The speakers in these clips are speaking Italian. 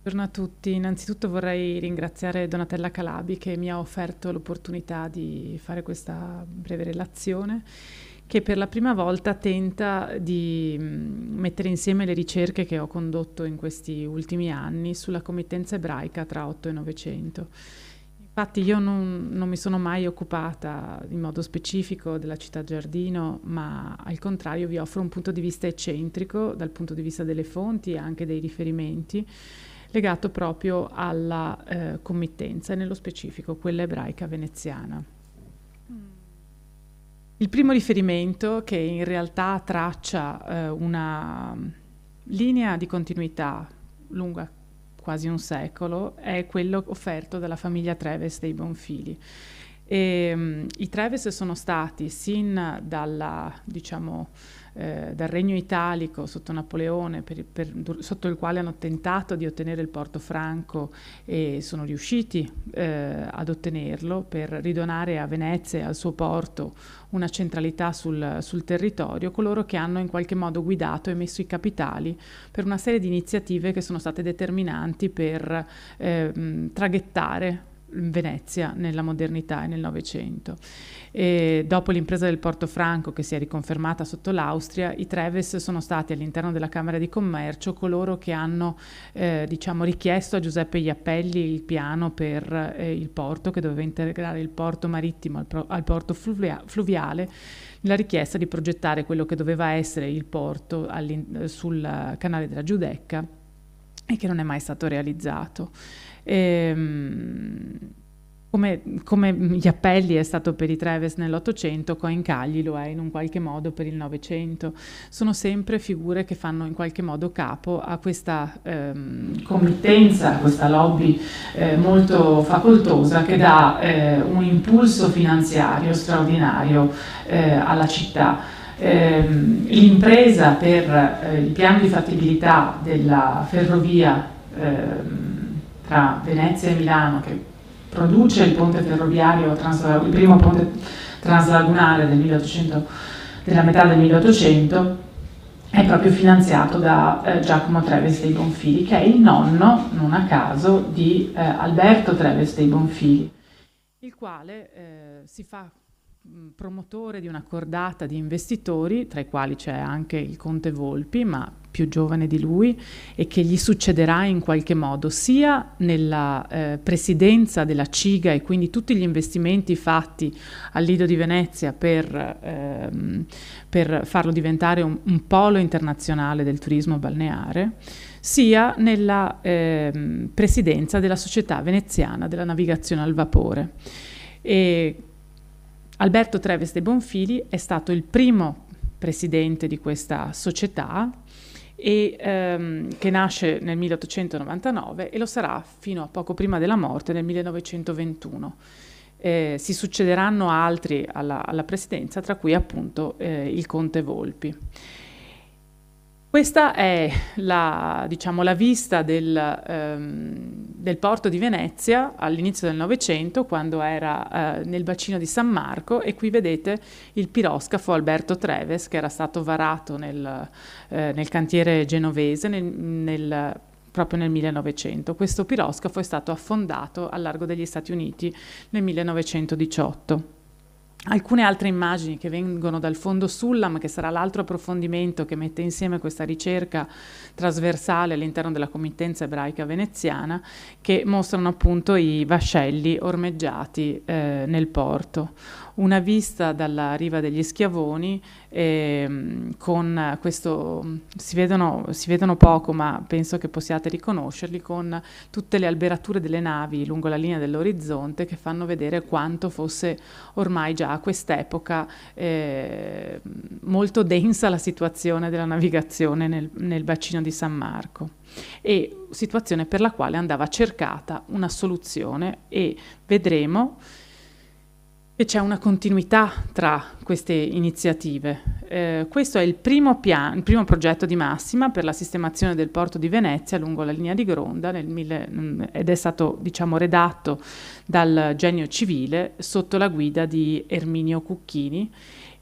Buongiorno a tutti. Innanzitutto vorrei ringraziare Donatella Calabi che mi ha offerto l'opportunità di fare questa breve relazione che per la prima volta tenta di mettere insieme le ricerche che ho condotto in questi ultimi anni sulla committenza ebraica tra 8 e 900. Infatti io non mi sono mai occupata in modo specifico della città Giardino, ma al contrario vi offro un punto di vista eccentrico dal punto di vista delle fonti e anche dei riferimenti, legato proprio alla committenza e nello specifico quella ebraica veneziana. Il primo riferimento, che in realtà traccia una linea di continuità lunga quasi un secolo, è quello offerto dalla famiglia Treves dei Bonfili. I Treves sono stati sin dal Regno Italico sotto Napoleone, sotto il quale hanno tentato di ottenere il Porto Franco e sono riusciti ad ottenerlo per ridonare a Venezia e al suo porto una centralità sul territorio, coloro che hanno in qualche modo guidato e messo i capitali per una serie di iniziative che sono state determinanti per traghettare Venezia nella modernità e nel Novecento. E dopo l'impresa del Porto Franco, che si è riconfermata sotto l'Austria, i Treves sono stati all'interno della Camera di Commercio coloro che hanno richiesto a Giuseppe Iapelli il piano per il porto, che doveva integrare il porto marittimo al porto fluviale, la richiesta di progettare quello che doveva essere il porto sul canale della Giudecca e che non è mai stato realizzato. Come gli appelli è stato per i Treves nell'Ottocento, Coincagli lo è in un qualche modo per il Novecento. Sono sempre figure che fanno in qualche modo capo a questa committenza, questa lobby molto facoltosa che dà un impulso finanziario straordinario alla città. L'impresa per il piano di fattibilità della ferrovia tra Venezia e Milano, che produce il ponte ferroviario, il primo ponte translagunare della metà del 1800, è proprio finanziato da Giacomo Treves dei Bonfili, che è il nonno, non a caso, di Alberto Treves dei Bonfili, il quale si fa promotore di una cordata di investitori, tra i quali c'è anche il conte Volpi, ma più giovane di lui, e che gli succederà in qualche modo sia nella presidenza della CIGA e quindi tutti gli investimenti fatti al Lido di Venezia per farlo diventare un polo internazionale del turismo balneare, sia nella presidenza della Società Veneziana della Navigazione al Vapore. E Alberto Treves dei Bonfili è stato il primo presidente di questa società che nasce nel 1899 e lo sarà fino a poco prima della morte nel 1921. Si succederanno altri alla presidenza, tra cui appunto il conte Volpi. Questa è la vista del porto di Venezia all'inizio del Novecento, quando era nel bacino di San Marco, e qui vedete il piroscafo Alberto Treves, che era stato varato nel cantiere genovese proprio nel 1900. Questo piroscafo è stato affondato al largo degli Stati Uniti nel 1918. Alcune altre immagini che vengono dal fondo Sullam, che sarà l'altro approfondimento che mette insieme questa ricerca trasversale all'interno della committenza ebraica veneziana, che mostrano appunto i vascelli ormeggiati nel porto. Una vista dalla riva degli Schiavoni con questo, si vedono poco, ma penso che possiate riconoscerli, con tutte le alberature delle navi lungo la linea dell'orizzonte che fanno vedere quanto fosse ormai già a quest'epoca molto densa la situazione della navigazione nel bacino di San Marco, e situazione per la quale andava cercata una soluzione, e vedremo che c'è una continuità tra queste iniziative. Questo è il primo progetto di Massima per la sistemazione del porto di Venezia lungo la linea di Gronda ed è stato redatto dal Genio Civile sotto la guida di Erminio Cucchini,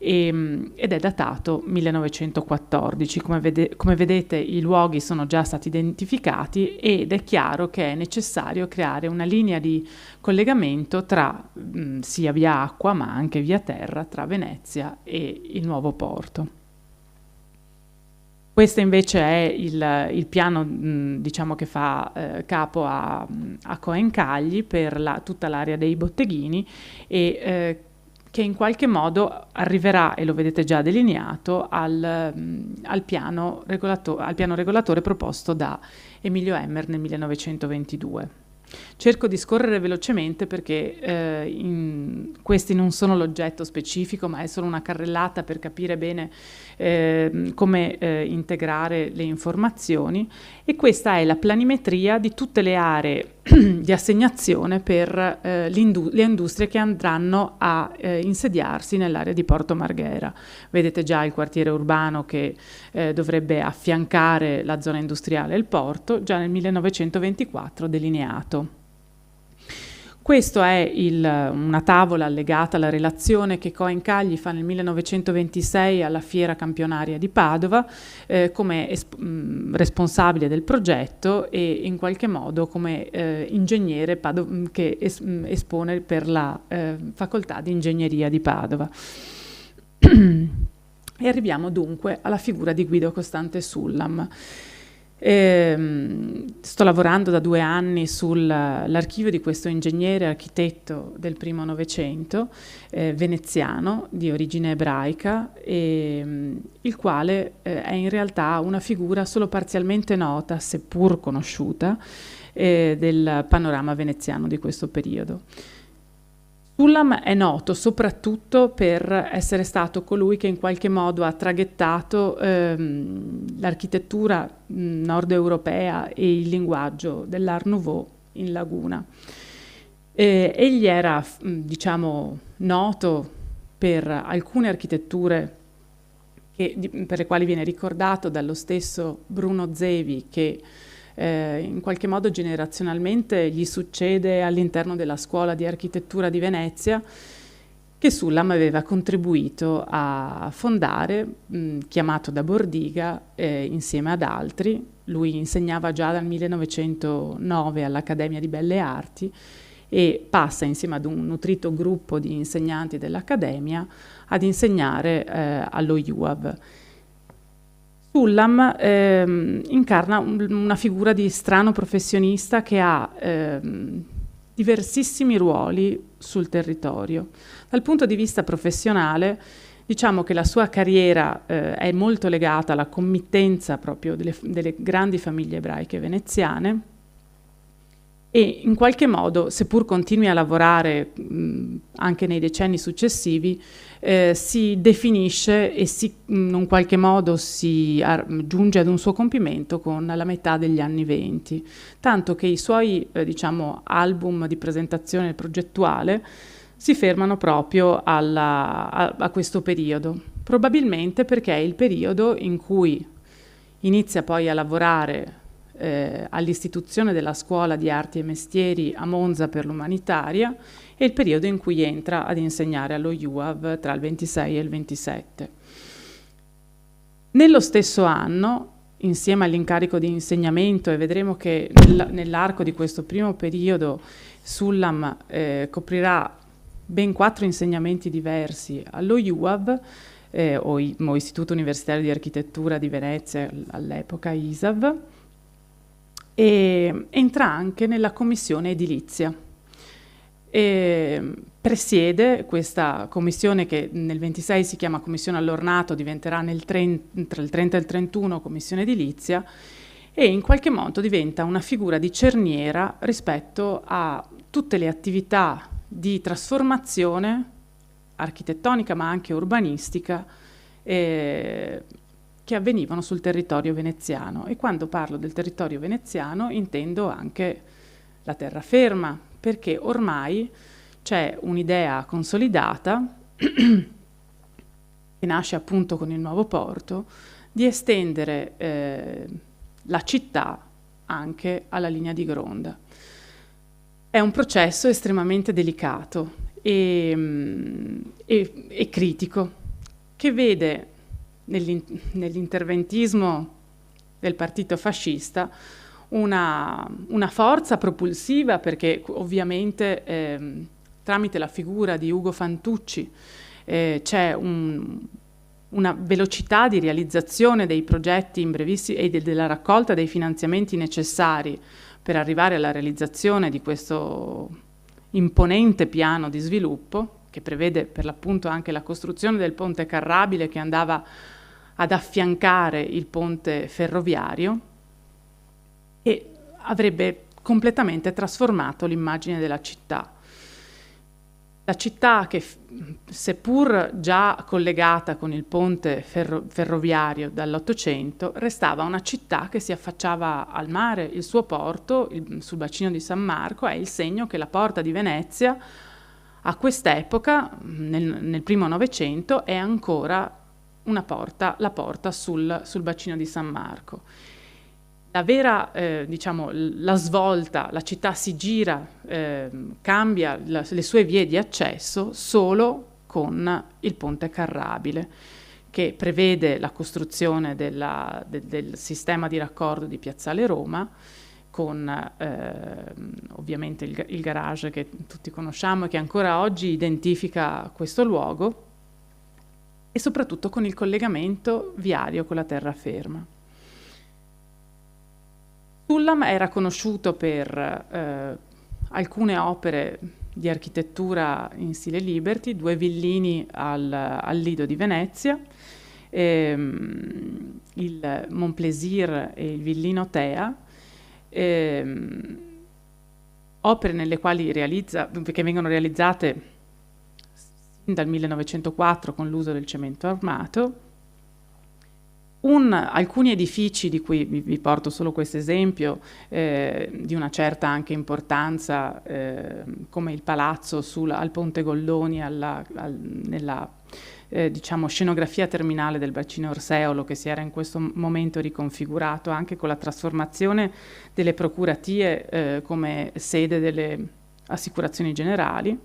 ed è datato 1914. Come vedete, i luoghi sono già stati identificati ed è chiaro che è necessario creare una linea di collegamento tra sia via acqua ma anche via terra tra Venezia e il nuovo porto. Questo invece è il piano diciamo che fa capo a Coencagli per tutta l'area dei botteghini e che in qualche modo arriverà, e lo vedete già delineato, al piano regolatore proposto da Emilio Emmer nel 1922. Cerco di scorrere velocemente perché questi non sono l'oggetto specifico, ma è solo una carrellata per capire bene come integrare le informazioni, e questa è la planimetria di tutte le aree di assegnazione per le industrie che andranno a insediarsi nell'area di Porto Marghera. Vedete già il quartiere urbano che dovrebbe affiancare la zona industriale e il porto, già nel 1924 delineato. Questa è una tavola allegata alla relazione che Coencagli fa nel 1926 alla Fiera Campionaria di Padova come responsabile del progetto e in qualche modo come ingegnere che espone per la facoltà di ingegneria di Padova. E arriviamo dunque alla figura di Guido Costante Sullam. Sto lavorando da 2 anni sull'archivio di questo ingegnere architetto del primo Novecento, veneziano di origine ebraica, il quale è in realtà una figura solo parzialmente nota, seppur conosciuta, del panorama veneziano di questo periodo. Sullam è noto soprattutto per essere stato colui che in qualche modo ha traghettato l'architettura nord-europea e il linguaggio dell'Art Nouveau in Laguna. Egli era, diciamo, noto per alcune architetture per le quali viene ricordato dallo stesso Bruno Zevi, che in qualche modo generazionalmente gli succede all'interno della scuola di architettura di Venezia, che Sullam aveva contribuito a fondare, chiamato da Bordiga insieme ad altri. Lui insegnava già dal 1909 all'Accademia di Belle Arti e passa insieme ad un nutrito gruppo di insegnanti dell'Accademia ad insegnare allo IUAV. Sullam incarna una figura di strano professionista che ha diversissimi ruoli sul territorio. Dal punto di vista professionale, diciamo che la sua carriera è molto legata alla committenza proprio delle grandi famiglie ebraiche veneziane e in qualche modo, seppur continui a lavorare anche nei decenni successivi, si definisce e in un qualche modo si giunge ad un suo compimento con la metà degli anni '20, tanto che i suoi diciamo, album di presentazione progettuale si fermano proprio a questo periodo, probabilmente perché è il periodo in cui inizia poi a lavorare all'istituzione della Scuola di Arti e Mestieri a Monza per l'umanitaria e il periodo in cui entra ad insegnare allo IUAV tra il 26 e il 27. Nello stesso anno, insieme all'incarico di insegnamento, e vedremo che nell'arco di questo primo periodo Sullam coprirà ben 4 insegnamenti diversi allo IUAV, o Istituto Universitario di Architettura di Venezia, all'epoca ISAV, e entra anche nella commissione edilizia. Presiede questa commissione che nel 26 si chiama commissione all'ornato, diventerà tra il 30 e il 31 commissione edilizia, e in qualche modo diventa una figura di cerniera rispetto a tutte le attività di trasformazione architettonica ma anche urbanistica che avvenivano sul territorio veneziano. E quando parlo del territorio veneziano intendo anche la terraferma, perché ormai c'è un'idea consolidata che nasce appunto con il nuovo porto di estendere la città anche alla linea di Gronda. È un processo estremamente delicato e critico, che vede nell'interventismo del partito fascista una forza propulsiva, perché ovviamente tramite la figura di Ugo Fantucci c'è una velocità di realizzazione dei progetti in brevissimi e della raccolta dei finanziamenti necessari per arrivare alla realizzazione di questo imponente piano di sviluppo, che prevede per l'appunto anche la costruzione del ponte carrabile che andava ad affiancare il ponte ferroviario e avrebbe completamente trasformato l'immagine della città. La città che, seppur già collegata con il ponte ferroviario dall'Ottocento, restava una città che si affacciava al mare. Il suo porto, sul bacino di San Marco, è il segno che la porta di Venezia, a quest'epoca, nel primo Novecento, è ancora la porta sul bacino di San Marco. La vera, la svolta, la città si gira, cambia le sue vie di accesso solo con il ponte carrabile, che prevede la costruzione del sistema di raccordo di Piazzale Roma, con ovviamente il garage che tutti conosciamo e che ancora oggi identifica questo luogo, e soprattutto con il collegamento viario con la terraferma. Sullam era conosciuto per alcune opere di architettura in stile Liberty, 2 villini al Lido di Venezia, il Montplaisir e il villino Tea, opere nelle quali che vengono realizzate sin dal 1904 con l'uso del cemento armato. Alcuni edifici, di cui vi porto solo questo esempio, di una certa anche importanza, come il palazzo al Ponte Goldoni, nella scenografia terminale del bacino Orseolo, che si era in questo momento riconfigurato anche con la trasformazione delle procuratie come sede delle assicurazioni generali.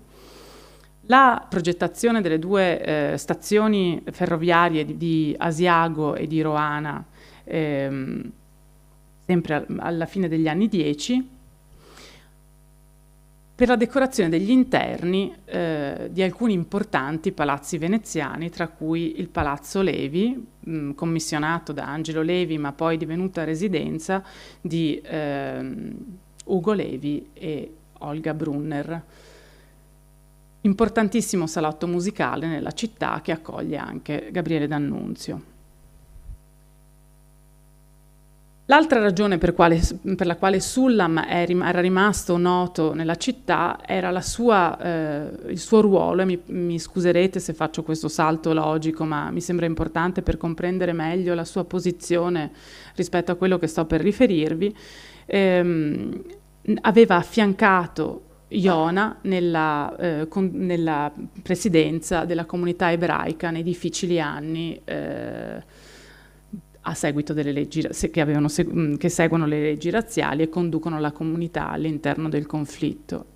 La progettazione delle 2 stazioni ferroviarie di Asiago e di Roana, sempre alla fine degli anni 10, per la decorazione degli interni di alcuni importanti palazzi veneziani, tra cui il Palazzo Levi, commissionato da Angelo Levi, ma poi divenuta residenza di Ugo Levi e Olga Brunner. Importantissimo salotto musicale nella città che accoglie anche Gabriele D'Annunzio. L'altra ragione per la quale Sullam era rimasto noto nella città era il suo ruolo, e mi scuserete se faccio questo salto logico, ma mi sembra importante per comprendere meglio la sua posizione rispetto a quello che sto per riferirvi. Aveva affiancato Iona nella presidenza della comunità ebraica nei difficili anni a seguito delle leggi che seguono le leggi razziali e conducono la comunità all'interno del conflitto.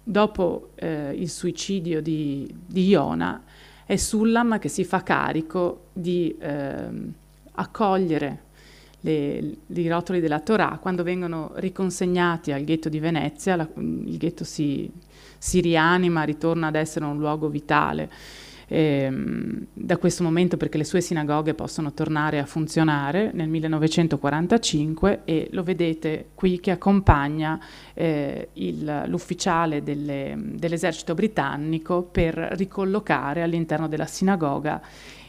Dopo il suicidio di Iona, è Sullam che si fa carico di accogliere i rotoli della Torah quando vengono riconsegnati al ghetto di Venezia. Il ghetto si rianima, ritorna ad essere un luogo vitale da questo momento, perché le sue sinagoghe possono tornare a funzionare nel 1945, e lo vedete qui che accompagna l'ufficiale dell'esercito britannico per ricollocare all'interno della sinagoga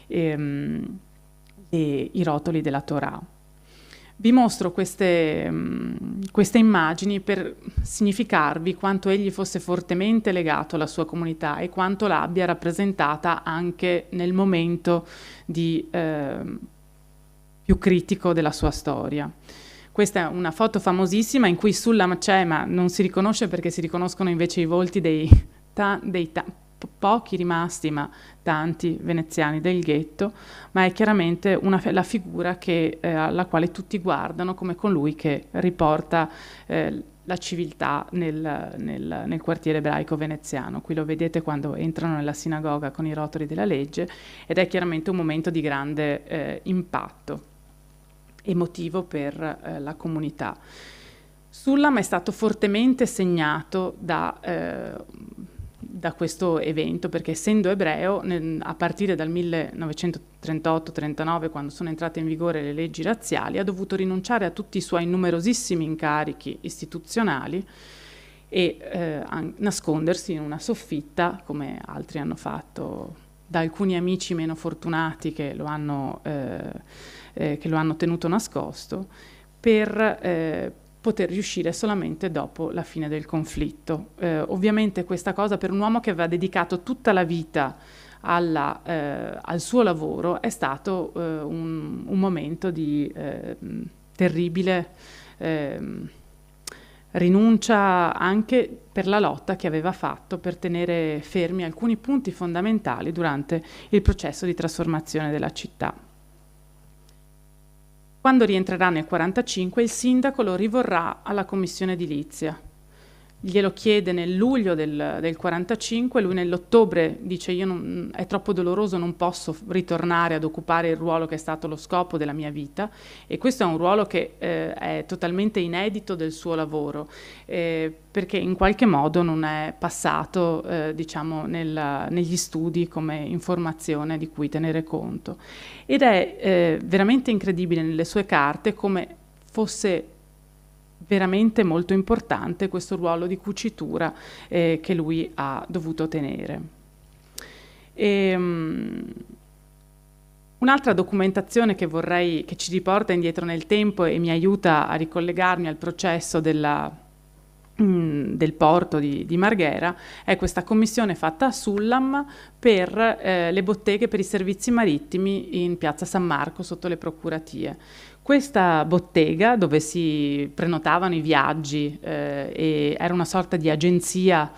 i rotoli della Torah. Vi mostro queste immagini per significarvi quanto egli fosse fortemente legato alla sua comunità e quanto l'abbia rappresentata anche nel momento più critico della sua storia. Questa è una foto famosissima in cui Sullam c'è, ma non si riconosce perché si riconoscono invece i volti pochi rimasti, ma tanti veneziani del ghetto, ma è chiaramente la figura alla quale tutti guardano come colui che riporta la civiltà nel quartiere ebraico veneziano. Qui lo vedete quando entrano nella sinagoga con i rotoli della legge, ed è chiaramente un momento di grande impatto emotivo per la comunità. Sullam è stato fortemente segnato da questo evento, perché essendo ebreo, a partire dal 1938-39, quando sono entrate in vigore le leggi razziali, ha dovuto rinunciare a tutti i suoi numerosissimi incarichi istituzionali e nascondersi in una soffitta, come altri hanno fatto, da alcuni amici meno fortunati che lo hanno tenuto nascosto, per poter riuscire solamente dopo la fine del conflitto. Ovviamente questa cosa, per un uomo che aveva dedicato tutta la vita al suo lavoro, è stato un momento di terribile rinuncia, anche per la lotta che aveva fatto per tenere fermi alcuni punti fondamentali durante il processo di trasformazione della città. Quando rientrerà nel 1945, il sindaco lo rivorrà alla commissione edilizia. Glielo chiede nel luglio del 1945, lui nell'ottobre dice: è troppo doloroso, non posso ritornare ad occupare il ruolo che è stato lo scopo della mia vita, e questo è un ruolo che è totalmente inedito del suo lavoro, perché in qualche modo non è passato diciamo negli studi come informazione di cui tenere conto, ed è veramente incredibile nelle sue carte come fosse veramente molto importante questo ruolo di cucitura che lui ha dovuto tenere. Un'altra documentazione che ci riporta indietro nel tempo e mi aiuta a ricollegarmi al processo del porto di Marghera è questa commissione fatta a Sullam per le botteghe per i servizi marittimi in piazza San Marco sotto le procuratie. Questa bottega, dove si prenotavano i viaggi e era una sorta di agenzia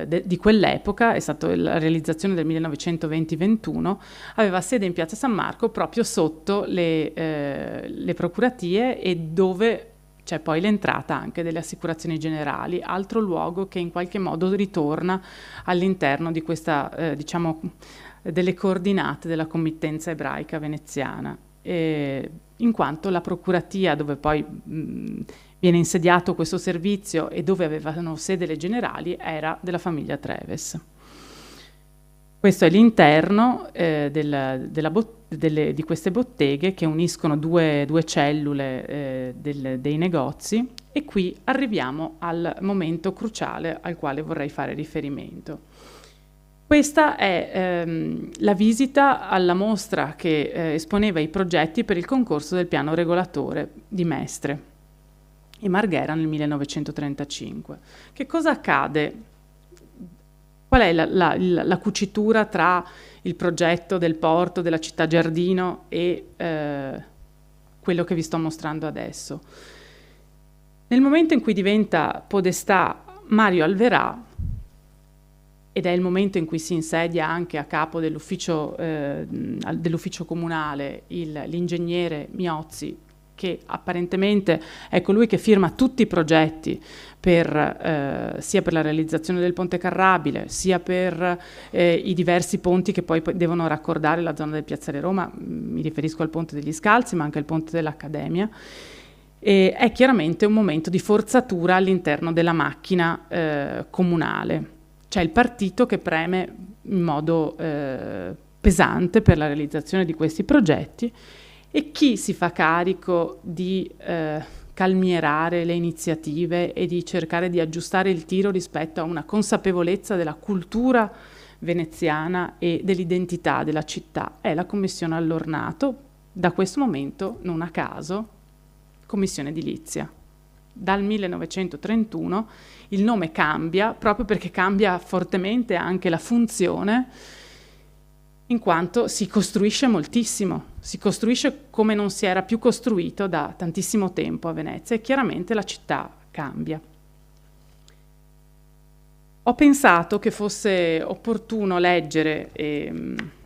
di quell'epoca, è stata la realizzazione del 1920-21, aveva sede in piazza San Marco proprio sotto le procuratie, e dove c'è poi l'entrata anche delle assicurazioni generali, altro luogo che in qualche modo ritorna all'interno di questa, diciamo, delle coordinate della committenza ebraica veneziana. In quanto la procuratia, dove poi viene insediato questo servizio e dove avevano sede le generali, era della famiglia Treves. Questo è l'interno di queste botteghe che uniscono due cellule dei negozi, e qui arriviamo al momento cruciale al quale vorrei fare riferimento. Questa è la visita alla mostra che esponeva i progetti per il concorso del piano regolatore di Mestre in Marghera nel 1935. Che cosa accade? Qual è la cucitura tra il progetto del porto, della città giardino e quello che vi sto mostrando adesso? Nel momento in cui diventa podestà Mario Alverà, ed è il momento in cui si insedia anche a capo dell'ufficio comunale l'ingegnere Miozzi, che apparentemente è colui che firma tutti i progetti sia per la realizzazione del ponte carrabile, sia per i diversi ponti che poi devono raccordare la zona del Piazzale Roma. Mi riferisco al ponte degli Scalzi, ma anche al ponte dell'Accademia. E è chiaramente un momento di forzatura all'interno della macchina comunale. C'è il partito che preme in modo pesante per la realizzazione di questi progetti, e chi si fa carico di calmierare le iniziative e di cercare di aggiustare il tiro rispetto a una consapevolezza della cultura veneziana e dell'identità della città? È la Commissione Allornato, da questo momento, non a caso, Commissione Edilizia. Dal 1931 il nome cambia, proprio perché cambia fortemente anche la funzione, in quanto si costruisce moltissimo, si costruisce come non si era più costruito da tantissimo tempo a Venezia, e chiaramente la città cambia. Ho pensato che fosse opportuno leggere, e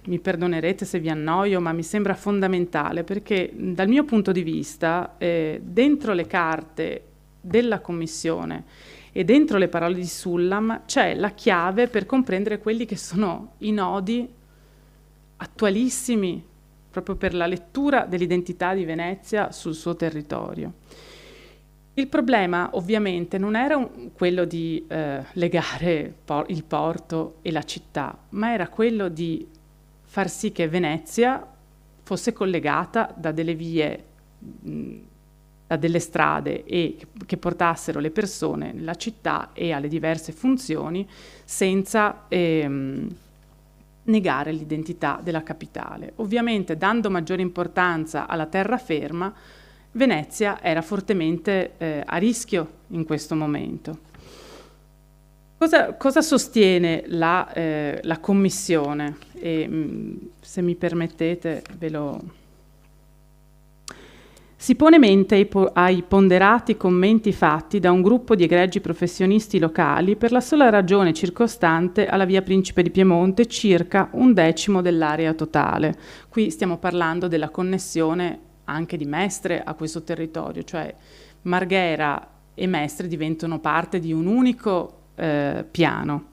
mi perdonerete se vi annoio, ma mi sembra fondamentale, perché dal mio punto di vista, dentro le carte della Commissione e dentro le parole di Sullam c'è la chiave per comprendere quelli che sono i nodi attualissimi proprio per la lettura dell'identità di Venezia sul suo territorio. Il problema ovviamente non era quello di legare il porto e la città, ma era quello di far sì che Venezia fosse collegata da delle vie, da delle strade e che portassero le persone nella città e alle diverse funzioni senza negare l'identità della capitale. Ovviamente, dando maggiore importanza alla terraferma, Venezia era fortemente a rischio in questo momento. Cosa sostiene la Commissione? Se mi permettete, ve lo... Si pone mente ai ponderati commenti fatti da un gruppo di egregi professionisti locali per la sola ragione circostante alla via Principe di Piemonte, circa 1/10 dell'area totale. Qui stiamo parlando della connessione anche di Mestre a questo territorio, cioè Marghera e Mestre diventano parte di un unico piano,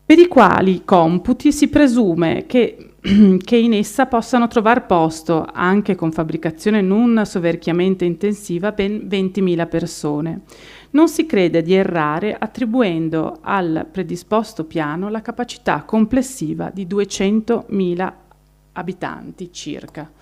per i quali computi si presume che in essa possano trovare posto, anche con fabbricazione non soverchiamente intensiva, ben 20.000 persone. Non si crede di errare attribuendo al predisposto piano la capacità complessiva di 200.000 abitanti circa.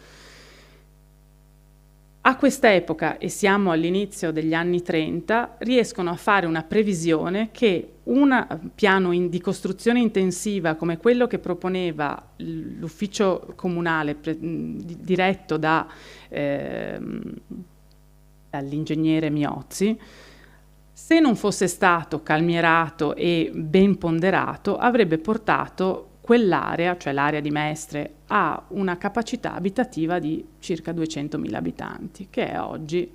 A questa epoca, e siamo all'inizio degli anni 30, riescono a fare una previsione che un piano di costruzione intensiva come quello che proponeva l'ufficio comunale diretto dall'ingegnere Miozzi, se non fosse stato calmierato e ben ponderato, avrebbe portato quell'area, cioè l'area di Mestre, ha una capacità abitativa di circa 200.000 abitanti, che è oggi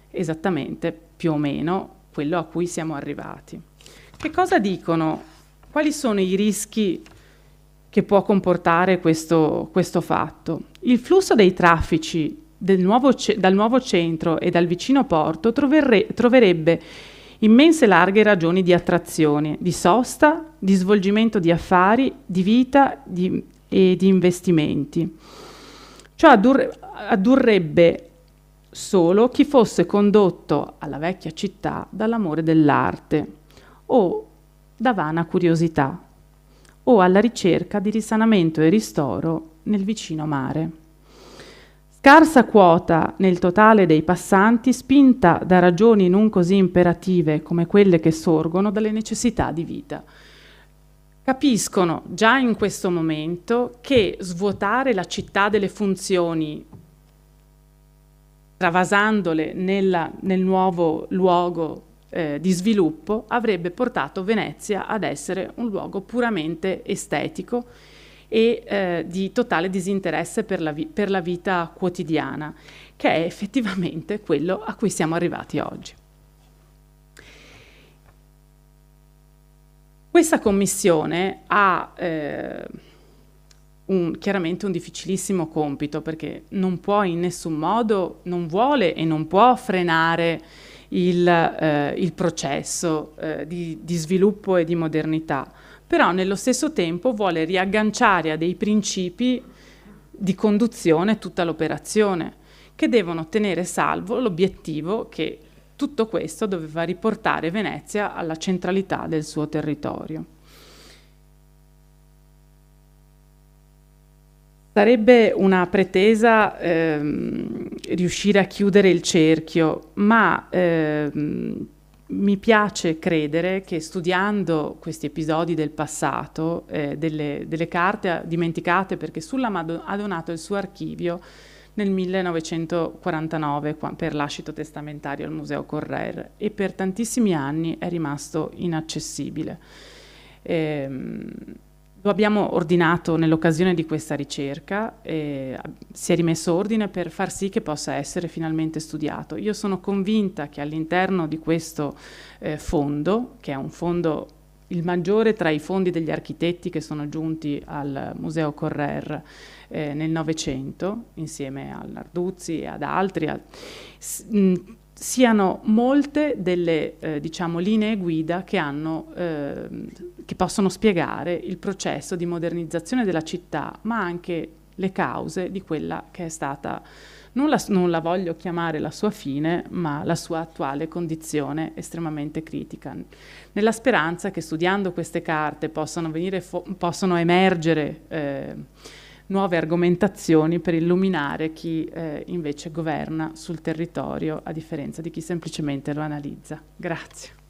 esattamente più o meno quello a cui siamo arrivati. Che cosa dicono? Quali sono i rischi che può comportare questo fatto? Il flusso dei traffici dal nuovo centro e dal vicino porto troverebbe immense larghe ragioni di attrazione, di sosta, di svolgimento di affari, di vita e di investimenti. Ciò addurrebbe solo chi fosse condotto alla vecchia città dall'amore dell'arte o da vana curiosità o alla ricerca di risanamento e ristoro nel vicino mare. Scarsa quota nel totale dei passanti, spinta da ragioni non così imperative come quelle che sorgono dalle necessità di vita. Capiscono già in questo momento che svuotare la città delle funzioni, travasandole nel nuovo luogo di sviluppo, avrebbe portato Venezia ad essere un luogo puramente estetico e di totale disinteresse per la vita quotidiana, che è effettivamente quello a cui siamo arrivati oggi. Questa commissione ha chiaramente un difficilissimo compito, perché non può in nessun modo, non vuole e non può frenare il processo di sviluppo e di modernità, però nello stesso tempo vuole riagganciare a dei principi di conduzione tutta l'operazione, che devono tenere salvo l'obiettivo che tutto questo doveva riportare Venezia alla centralità del suo territorio. Sarebbe una pretesa riuscire a chiudere il cerchio, ma mi piace credere che studiando questi episodi del passato, delle carte dimenticate, perché Sullam ha donato il suo archivio nel 1949 per lascito testamentario al Museo Correr e per tantissimi anni è rimasto inaccessibile. Lo abbiamo ordinato nell'occasione di questa ricerca, si è rimesso ordine per far sì che possa essere finalmente studiato. Io sono convinta che all'interno di questo fondo, che è un fondo il maggiore tra i fondi degli architetti che sono giunti al Museo Correr nel Novecento, insieme a Narduzzi e ad altri, siano molte delle diciamo, linee guida che possono spiegare il processo di modernizzazione della città, ma anche le cause di quella che è stata, non la voglio chiamare la sua fine, ma la sua attuale condizione estremamente critica, nella speranza che studiando queste carte possano emergere nuove argomentazioni per illuminare chi invece governa sul territorio, a differenza di chi semplicemente lo analizza. Grazie.